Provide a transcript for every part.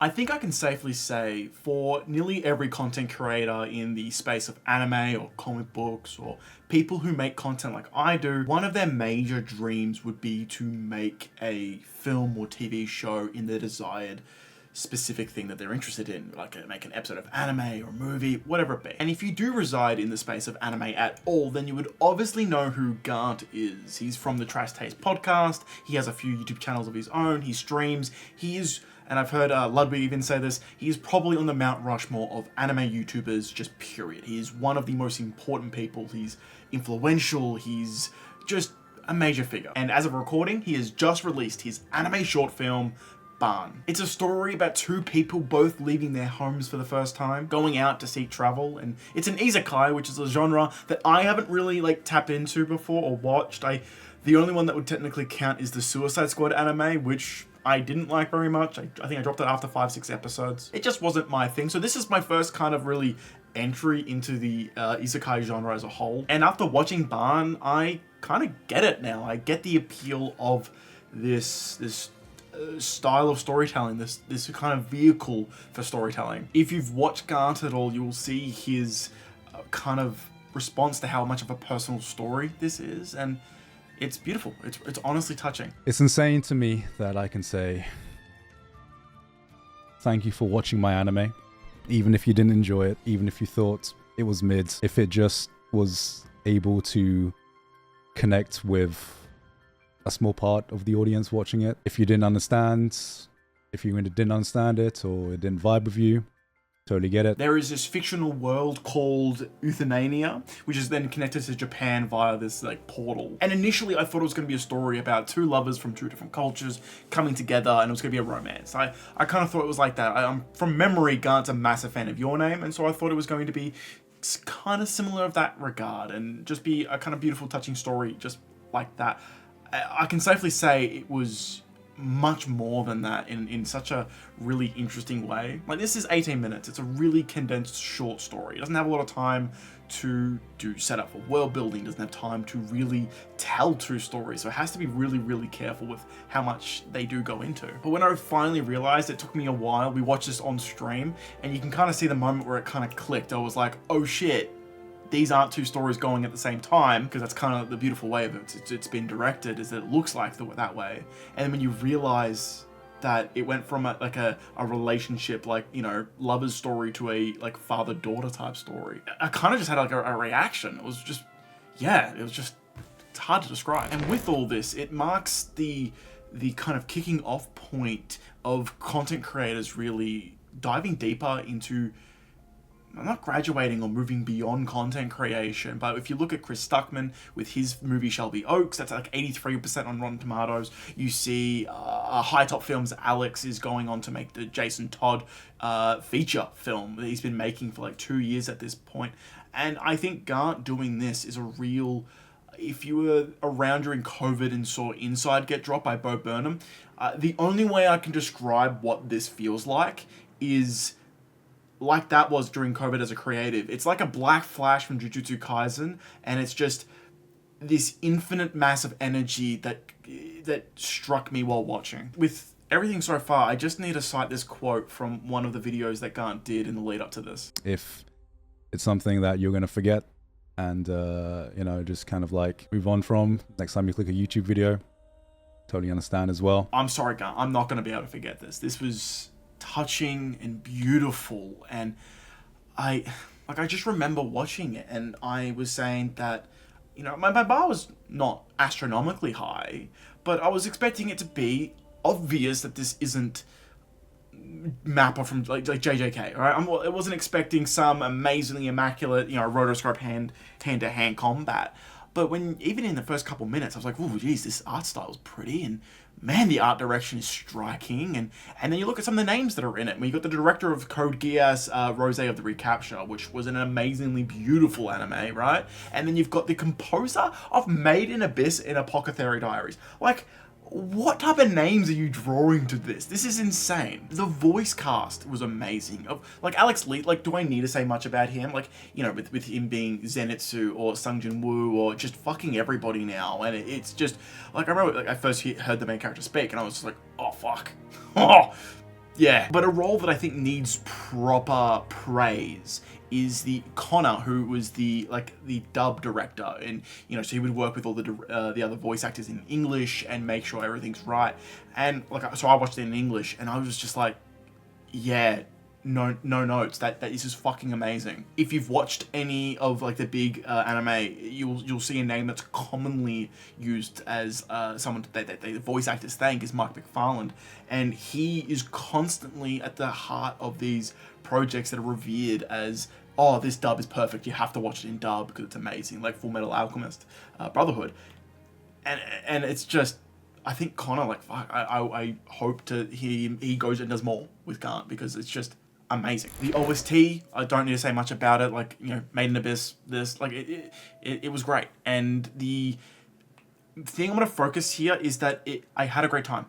I think I can safely say for nearly every content creator in the space of anime or comic books or people who make content like I do, one of their major dreams would be to make a film or TV show in the desired specific thing that they're interested in, like make an episode of anime or movie, whatever it be. And if you do reside in the space of anime at all, then you would obviously know who Garnt is. He's from the Trash Taste podcast. He has a few YouTube channels of his own. He streams. He is, and I've heard Ludwig even say this, he is probably on the Mount Rushmore of anime YouTubers, just period. He is one of the most important people. He's influential. He's just a major figure. And as of recording, he has just released his anime short film, Bâan. It's a story about two people both leaving their homes for the first time, going out to seek travel, and it's an isekai, which is a genre that I haven't really tapped into before or watched. The only one that would technically count is the Suicide Squad anime, which I didn't like very much. I think I dropped it after 5-6 episodes. It just wasn't my thing. So this is my first kind of really entry into the isekai genre as a whole. And after watching Bâan, I kind of get it now. I get the appeal of this style of storytelling, this kind of vehicle for storytelling. If you've watched Garnt at all, you will see his kind of response to how much of a personal story this is, and it's beautiful. It's honestly touching. It's insane to me that I can say thank you for watching my anime, even if you didn't enjoy it, even if you thought it was mid, if it just was able to connect with a small part of the audience watching it. If you didn't understand, if you didn't understand it or it didn't vibe with you, totally get it. There is this fictional world called Euthanasia, which is then connected to Japan via this portal. And initially I thought it was going to be a story about two lovers from two different cultures coming together, and it was going to be a romance. I kind of thought it was like that. From memory, Garnt's a massive fan of Your Name, and so I thought it was going to be kind of similar of that regard and just be a kind of beautiful, touching story just like that. I can safely say it was much more than that in such a really interesting way. This is 18 minutes. It's a really condensed short story. It doesn't have a lot of time to do setup for world building. It doesn't have time to really tell two stories. So it has to be really, really careful with how much they do go into. But when I finally realized, it took me a while. We watched this on stream and you can kind of see the moment where it kind of clicked. I was like, oh shit. These aren't two stories going at the same time, because that's kind of the beautiful way of it. It's been directed, is that it looks like that way. And then when you realize that it went from a relationship, lover's story to a father-daughter type story, I kind of just had a reaction. It was just, it's hard to describe. And with all this, it marks the kind of kicking off point of content creators really diving deeper into, I'm not graduating or moving beyond content creation, but if you look at Chris Stuckman with his movie Shelby Oaks, that's 83% on Rotten Tomatoes. You see High Top Films, Alex is going on to make the Jason Todd feature film that he's been making for 2 years at this point. And I think Garnt doing this is a real, if you were around during COVID and saw Inside get dropped by Bo Burnham, the only way I can describe what this feels like is like that was during COVID as a creative. It's like a Black Flash from Jujutsu Kaisen, and it's just this infinite mass of energy that struck me while watching. With everything so far, I just need to cite this quote from one of the videos that Garnt did in the lead up to this. If it's something that you're going to forget and, just kind of move on from, next time you click a YouTube video, totally understand as well. I'm sorry, Garnt. I'm not going to be able to forget this. This was touching and beautiful, and I just remember watching it, and I was saying that my bar was not astronomically high, but I was expecting it to be obvious that this isn't Mappa from JJK, right? I wasn't expecting some amazingly immaculate rotoscope hand-to-hand combat. But even in the first couple minutes, I was like, oh geez, this art style is pretty, and man, the art direction is striking. And then you look at some of the names that are in it. You got the director of Code Geass, Rose of the Recapture, which was an amazingly beautiful anime, right? And then you've got the composer of Made in Abyss in Apothecary Diaries. What type of names are you drawing to this? This is insane. The voice cast was amazing. Alex Lee, do I need to say much about him? With him being Zenitsu or Sung Jin Woo or just fucking everybody now. And it's just, I remember I first heard the main character speak and I was just like, oh fuck. Oh, Yeah, but a role that I think needs proper praise is the Connor, who was the dub director, and so he would work with all the other voice actors in English and make sure everything's right. And so I watched it in English, and I was just like, yeah, no notes. That is just fucking amazing. If you've watched any of the big anime, you'll see a name that's commonly used as someone that the voice actors thank is Mark McFarland, and he is constantly at the heart of these projects that are revered as, oh, this dub is perfect, you have to watch it in dub because it's amazing, like Full Metal Alchemist Brotherhood, and it's just, I think Connor, fuck, I hope to hear he goes and does more with Garnt, because it's just amazing. The OST, I don't need to say much about it, Made in Abyss, it was great. And the thing I'm going to focus here is that I had a great time.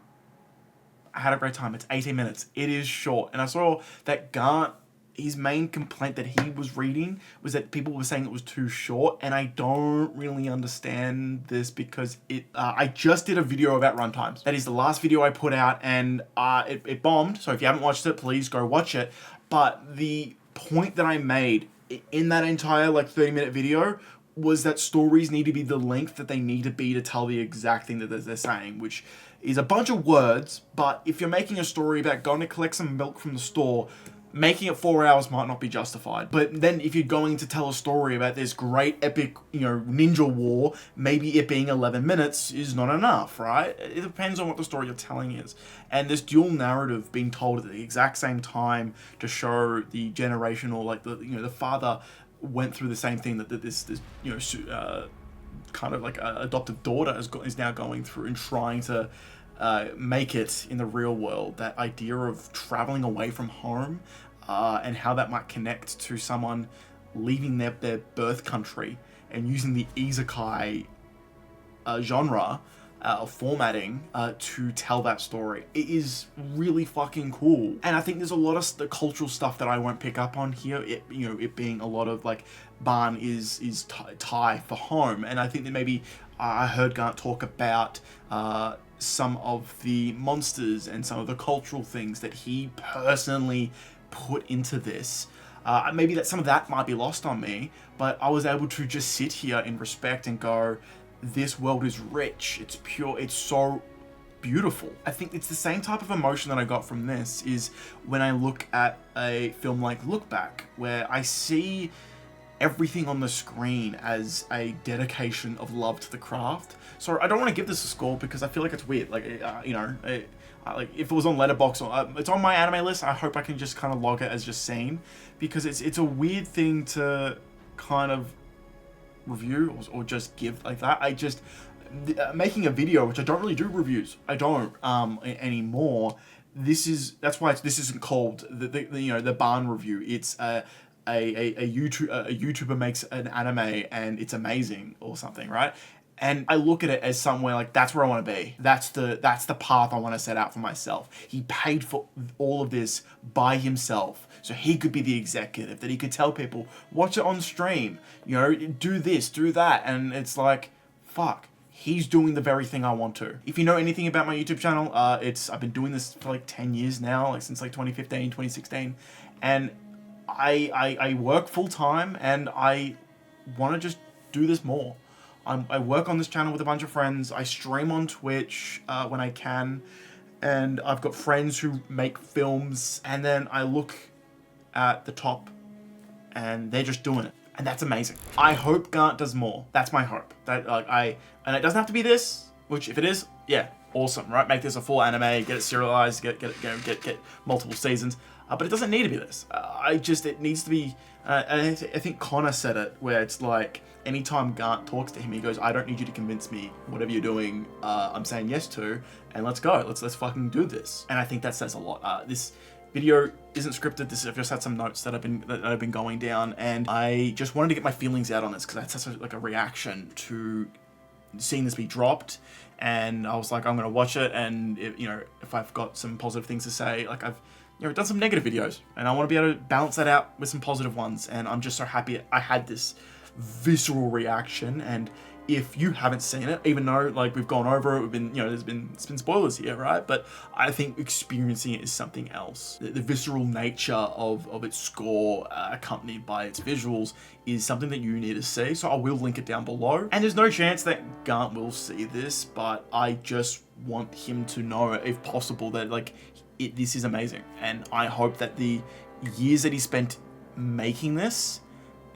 It's 18 minutes. It is short. And I saw that Garnt, his main complaint that he was reading was that people were saying it was too short, and I don't really understand this because I just did a video about runtimes. That is the last video I put out, and it bombed, so if you haven't watched it, please go watch it. But the point that I made in that entire 30-minute video was that stories need to be the length that they need to be to tell the exact thing that they're saying, which is a bunch of words. But if you're making a story about going to collect some milk from the store, making it 4 hours might not be justified. But then if you're going to tell a story about this great epic, ninja war, maybe it being 11 minutes is not enough, right? It depends on what the story you're telling is. And this dual narrative being told at the exact same time to show the generational, the father went through the same thing that this kind of adoptive daughter is now going through, and trying to make it in the real world. That idea of traveling away from home, and how that might connect to someone leaving their birth country and using the isekai genre formatting to tell that story. It is really fucking cool. And I think there's a lot of the cultural stuff that I won't pick up on here. It being a lot of Bâan is Thai for home, and I think that maybe I heard Garnt talk about some of the monsters and some of the cultural things that he personally put into this. Maybe that some of that might be lost on me, but I was able to just sit here in respect and go, this world is rich, it's pure, it's so beautiful. I think it's the same type of emotion that I got from this is when I look at a film like Look Back, where I see everything on the screen as a dedication of love to the craft. So I don't want to give this a score because I feel like it's weird. If it was on Letterboxd, or it's on my anime list, I hope I can just kind of log it as just seen, because it's a weird thing to kind of review or just give like that. I just making a video, which I don't really do reviews. I don't anymore. That's why this isn't called the Bâan review. It's a YouTuber makes an anime and it's amazing or something, right? And I look at it as somewhere that's where I want to be. That's the path I want to set out for myself. He paid for all of this by himself, so he could be the executive, that he could tell people, watch it on stream, do this, do that. And it's fuck, he's doing the very thing I want to. If you know anything about my YouTube channel, I've been doing this for 10 years now, since 2015, 2016. And I work full time, and I want to just do this more. I work on this channel with a bunch of friends. I stream on Twitch when I can, and I've got friends who make films, and then I look at the top and they're just doing it, and that's amazing. I hope Garnt does more. That's my hope. And it doesn't have to be this, which if it is, yeah, awesome, right? Make this a full anime, get it serialized, get multiple seasons. But it doesn't need to be this. It needs to be. I think Connor said it, where it's anytime Garnt talks to him, he goes, "I don't need you to convince me. Whatever you're doing, I'm saying yes to, and let's go. Let's fucking do this." And I think that says a lot. This video isn't scripted. I've just had some notes that I've been going down, and I just wanted to get my feelings out on this because that's such a reaction to seeing this be dropped. And I was I'm gonna watch it, and if I've got some positive things to say, I've done some negative videos, and I want to be able to balance that out with some positive ones. And I'm just so happy I had this visceral reaction, and if you haven't seen it, even though like we've gone over it, we've been, you know, it's been spoilers here, right? But I think experiencing it is something else. The visceral nature of its score, accompanied by its visuals, is something that you need to see. So I will link it down below. And there's no chance that Garnt will see this, but I just want him to know, if possible, that like this is amazing. And I hope that the years that he spent making this,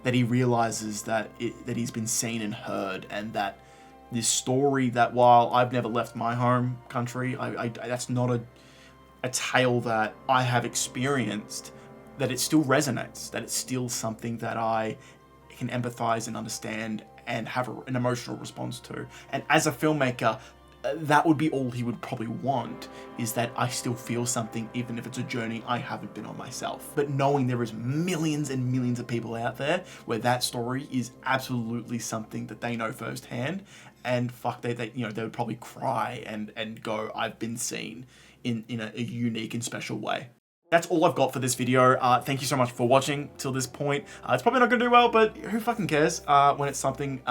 that he realizes that that he's been seen and heard, and that this story, that while I've never left my home country, that's not a tale that I have experienced, that it still resonates, that it's still something that I can empathize and understand and have an emotional response to. And as a filmmaker, that would be all he would probably want, is that I still feel something, even if it's a journey I haven't been on myself. But knowing there is millions and millions of people out there where that story is absolutely something that they know firsthand, and fuck, they you know, they would probably cry and go, I've been seen in a unique and special way. That's all I've got for this video. Thank you so much for watching till this point. It's probably not gonna do well, but who fucking cares when it's something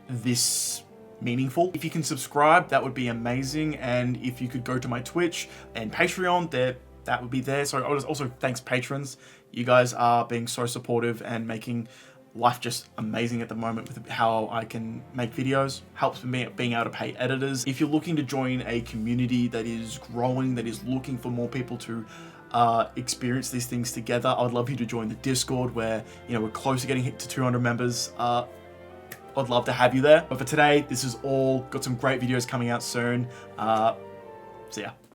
this meaningful. If you can subscribe, that would be amazing. And if you could go to my Twitch and Patreon, that would be there. So also thanks patrons. You guys are being so supportive and making life just amazing at the moment with how I can make videos. Helps me being able to pay editors. If you're looking to join a community that is growing, that is looking for more people to experience these things together, I would love you to join the Discord, where, you know, we're close to getting hit to 200 members. I'd love to have you there. But for today, this is all. Got some great videos coming out soon. See ya.